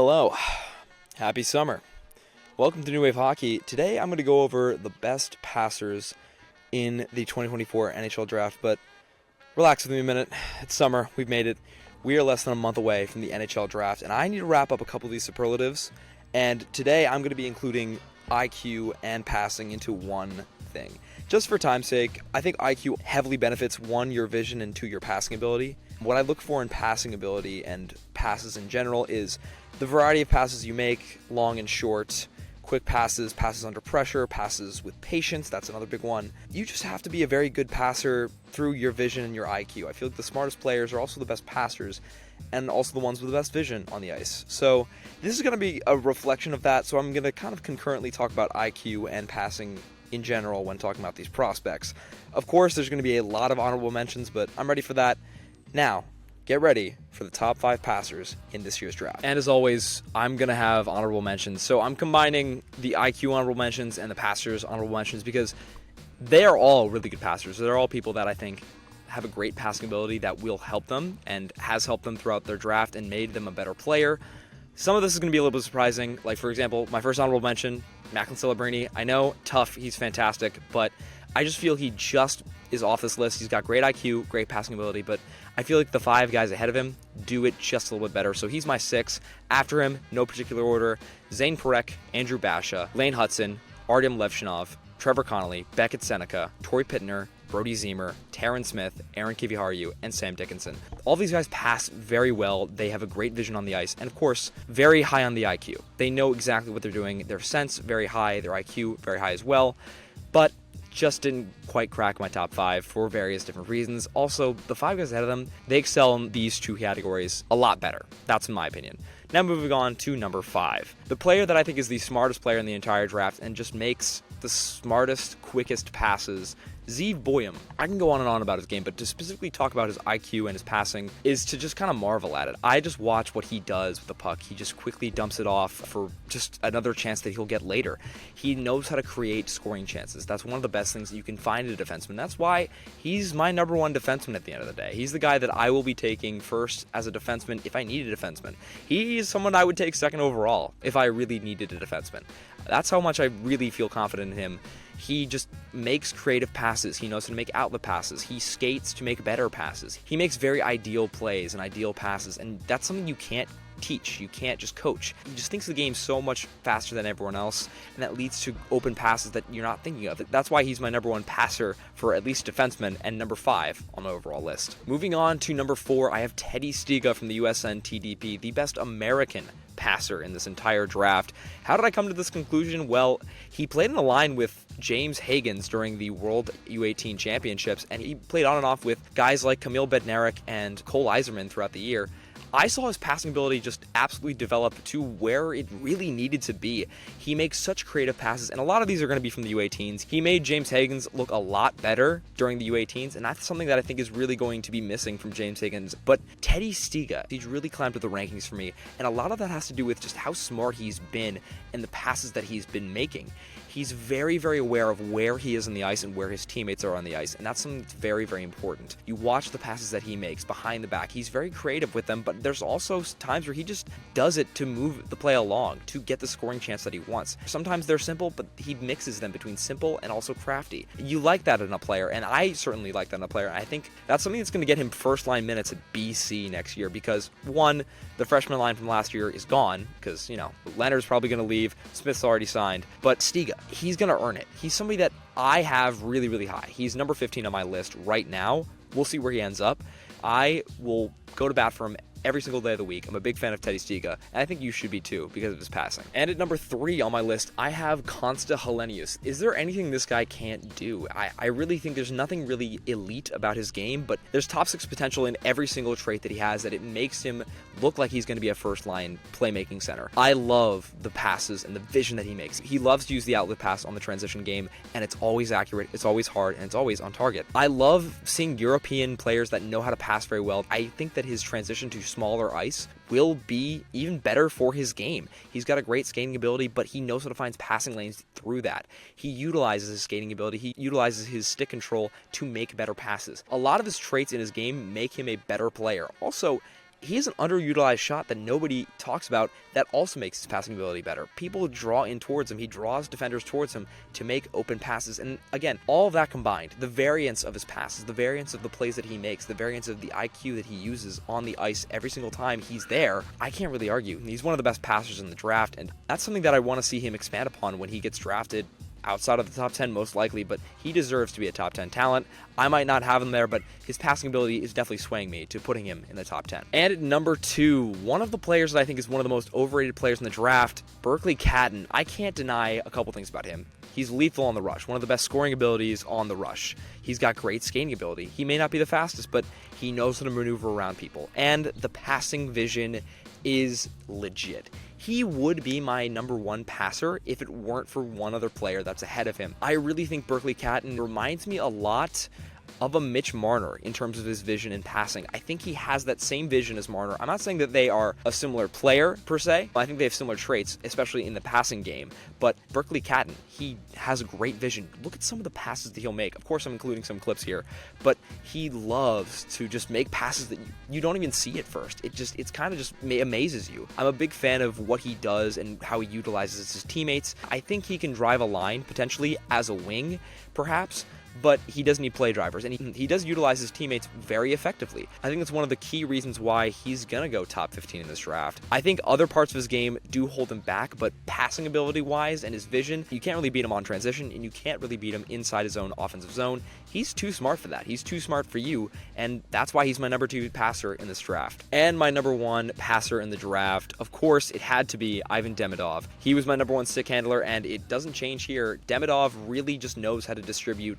Hello, happy summer. Welcome to New Wave Hockey. Today I'm going to go over the best passers in the 2024 NHL Draft, but relax with me a minute. It's summer, we've made it. We are less than a month away from the NHL Draft, and I need to wrap up a couple of these superlatives, and today I'm going to be including IQ and passing into one thing. Just for time's sake, I think IQ heavily benefits, one, your vision, and two, your passing ability. What I look for in passing ability and passes in general is the variety of passes you make, long and short, quick passes, passes under pressure, passes with patience, that's another big one. You just have to be a very good passer through your vision and your IQ. I feel like the smartest players are also the best passers and also the ones with the best vision on the ice. So this is going to be a reflection of that, so I'm going to kind of concurrently talk about IQ and passing in general when talking about these prospects. Of course, there's going to be a lot of honorable mentions, but I'm ready for that. Now, get ready for the top 5 passers in this year's draft. And as always, I'm going to have honorable mentions. So I'm combining the IQ honorable mentions and the passers honorable mentions because they are all really good passers. They're all people that I think have a great passing ability that will help them and has helped them throughout their draft and made them a better player. Some of this is going to be a little bit surprising. Like, for example, my first honorable mention, Macklin Celebrini. I know, tough, he's fantastic, but I just feel he just is off this list. He's got great IQ, great passing ability, but I feel like the 5 guys ahead of him do it just a little bit better. So he's my 6. After him, no particular order, Zane Parekh, Andrew Basha, Lane Hudson, Artem Levshinov, Trevor Connolly, Beckett Seneca, Torrey Pittner, Brody Zemer, Taron Smith, Aaron Kiviharju, and Sam Dickinson. All these guys pass very well. They have a great vision on the ice, and of course, very high on the IQ. They know exactly what they're doing. Their sense, very high. Their IQ, very high as well. But just didn't quite crack my top 5 for various different reasons. Also, the 5 guys ahead of them, they excel in these 2 categories a lot better. That's in my opinion. Now moving on to number 5. The player that I think is the smartest player in the entire draft and just makes the smartest, quickest passes, Zeev Buium. I can go on and on about his game, but to specifically talk about his IQ and his passing is to just kind of marvel at it. I just watch what he does with the puck. He just quickly dumps it off for just another chance that he'll get later. He knows how to create scoring chances. That's one of the best things that you can find in a defenseman. That's why he's my number 1 defenseman at the end of the day. He's the guy that I will be taking first as a defenseman if I needed a defenseman. He is someone I would take second overall if I really needed a defenseman. That's how much I really feel confident in him. He just makes creative passes. He knows how to make outlet passes. He skates to make better passes. He makes very ideal plays and ideal passes, and that's something you can't teach. You can't just coach. He just thinks the game so much faster than everyone else, and that leads to open passes that you're not thinking of. That's why he's my number 1 passer for at least defenseman and number 5 on the overall list. Moving on to number 4, I have Teddy Stiga from the USN TDP, the best American passer in this entire draft. How did I come to this conclusion? Well, he played in a line with James Higgins during the World U18 Championships, and he played on and off with guys like Kamil Bednarik and Cole Eiserman throughout the year. I saw his passing ability just absolutely develop to where it really needed to be. He makes such creative passes, and a lot of these are going to be from the U18s. He made James Higgins look a lot better during the U18s, and that's something that I think is really going to be missing from James Higgins. But Teddy Stiga, he's really climbed up the rankings for me, and a lot of that has to do with just how smart he's been and the passes that he's been making. He's very, very aware of where he is on the ice and where his teammates are on the ice, and that's something that's very, very important. You watch the passes that he makes behind the back. He's very creative with them, but there's also times where he just does it to move the play along, to get the scoring chance that he wants. Sometimes they're simple, but he mixes them between simple and also crafty. You like that in a player, and I certainly like that in a player. I think that's something that's going to get him first-line minutes at BC next year because, one, the freshman line from last year is gone because, Leonard's probably going to leave, Smith's already signed, but Stiga, he's going to earn it. He's somebody that I have really, really high. He's number 15 on my list right now. We'll see where he ends up. I will go to bat for him every single day of the week. I'm a big fan of Teddy Stiga, and I think you should be too because of his passing. And at number 3 on my list, I have Konsta Helenius. Is there anything this guy can't do? I really think there's nothing really elite about his game, but there's top 6 potential in every single trait that he has that it makes him look like he's going to be a first-line playmaking center. I love the passes and the vision that he makes. He loves to use the outlet pass on the transition game, and it's always accurate, it's always hard, and it's always on target. I love seeing European players that know how to pass very well. I think that his transition to smaller ice will be even better for his game. He's got a great skating ability, but he knows how to find passing lanes through that. He utilizes his skating ability. He utilizes his stick control to make better passes. A lot of his traits in his game make him a better player. Also, he has an underutilized shot that nobody talks about that also makes his passing ability better. People draw in towards him. He draws defenders towards him to make open passes. And again, all of that combined, the variance of his passes, the variance of the plays that he makes, the variance of the IQ that he uses on the ice every single time he's there, I can't really argue. He's one of the best passers in the draft, and that's something that I want to see him expand upon when he gets drafted outside of the top 10 most likely, but he deserves to be a top 10 talent. I might not have him there, but his passing ability is definitely swaying me to putting him in the top 10. And at number 2, one of the players that I think is one of the most overrated players in the draft, Berkeley Catton. I can't deny a couple things about him. He's lethal on the rush, one of the best scoring abilities on the rush. He's got great skating ability. He may not be the fastest, but he knows how to maneuver around people. And the passing vision is legit. He would be my number 1 passer if it weren't for one other player that's ahead of him. I really think Berkeley Catton reminds me a lot of a Mitch Marner in terms of his vision in passing. I think he has that same vision as Marner. I'm not saying that they are a similar player per se. I think they have similar traits, especially in the passing game. But Berkeley Catton, he has a great vision. Look at some of the passes that he'll make. Of course, I'm including some clips here, but he loves to just make passes that you don't even see at first. It's kind of just amazes you. I'm a big fan of what he does and how he utilizes his teammates. I think he can drive a line potentially as a wing, perhaps, but he does need play drivers, and he does utilize his teammates very effectively. I think that's one of the key reasons why he's going to go top 15 in this draft. I think other parts of his game do hold him back, but passing ability-wise and his vision, you can't really beat him on transition, and you can't really beat him inside his own offensive zone. He's too smart for that. He's too smart for you, and that's why he's my number 2 passer in this draft. And my number 1 passer in the draft, of course, it had to be Ivan Demidov. He was my number 1 stick handler, and it doesn't change here. Demidov really just knows how to distribute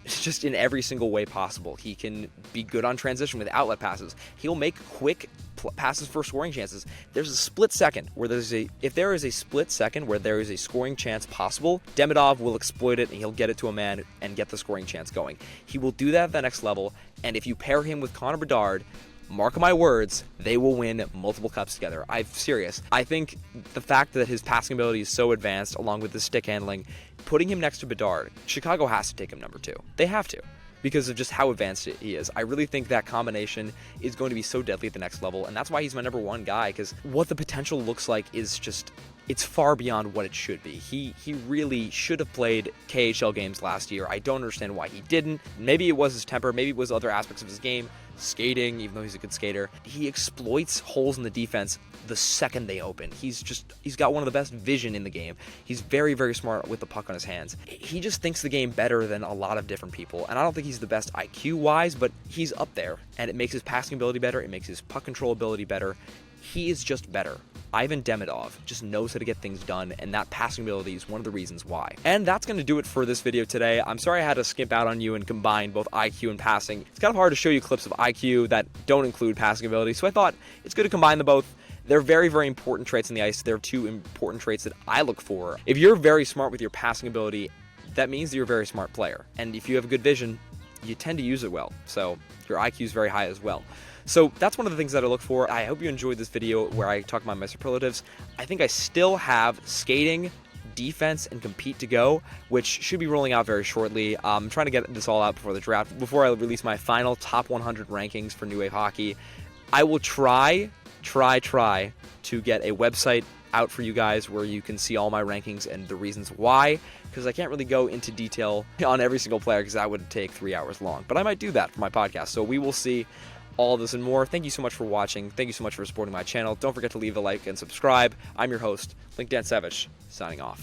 just in every single way possible. He can be good on transition with outlet passes. He'll make quick passes for scoring chances. There's a split second where if there is a split second where there is a scoring chance possible, Demidov will exploit it and he'll get it to a man and get the scoring chance going. He will do that at the next level, and if you pair him with Connor Bedard, mark my words, they will win multiple cups together. I'm serious. I think the fact that his passing ability is so advanced, along with his stick handling, putting him next to Bedard, Chicago has to take him number 2. They have to, because of just how advanced he is. I really think that combination is going to be so deadly at the next level, and that's why he's my number 1 guy, because what the potential looks like is just, it's far beyond what it should be. He really should have played KHL games last year. I don't understand why he didn't. Maybe it was his temper, maybe it was other aspects of his game, skating, even though he's a good skater. He exploits holes in the defense the second they open. He's got one of the best vision in the game. He's very, very smart with the puck on his hands. He just thinks the game better than a lot of different people, and I don't think he's the best IQ-wise, but he's up there, and it makes his passing ability better, it makes his puck control ability better. He is just better. Ivan Demidov just knows how to get things done, and that passing ability is one of the reasons why. And that's going to do it for this video today. I'm sorry I had to skip out on you and combine both IQ and passing. It's kind of hard to show you clips of IQ that don't include passing ability, so I thought it's good to combine them both. They're very, very important traits on the ice. They're 2 important traits that I look for. If you're very smart with your passing ability, that means that you're a very smart player. And if you have good vision, you tend to use it well. So your IQ is very high as well. So that's one of the things that I look for. I hope you enjoyed this video where I talk about my superlatives. I think I still have skating, defense, and compete to go, which should be rolling out very shortly. I'm trying to get this all out before the draft, before I release my final top 100 rankings for New Wave Hockey. I will try to get a website out for you guys where you can see all my rankings and the reasons why, because I can't really go into detail on every single player because that would take 3 hours long, but I might do that for my podcast, so we will see all this and more. Thank you so much for watching. Thank you so much for supporting my channel. Don't forget to leave a like and subscribe. I'm your host, Link Dan Savage, signing off.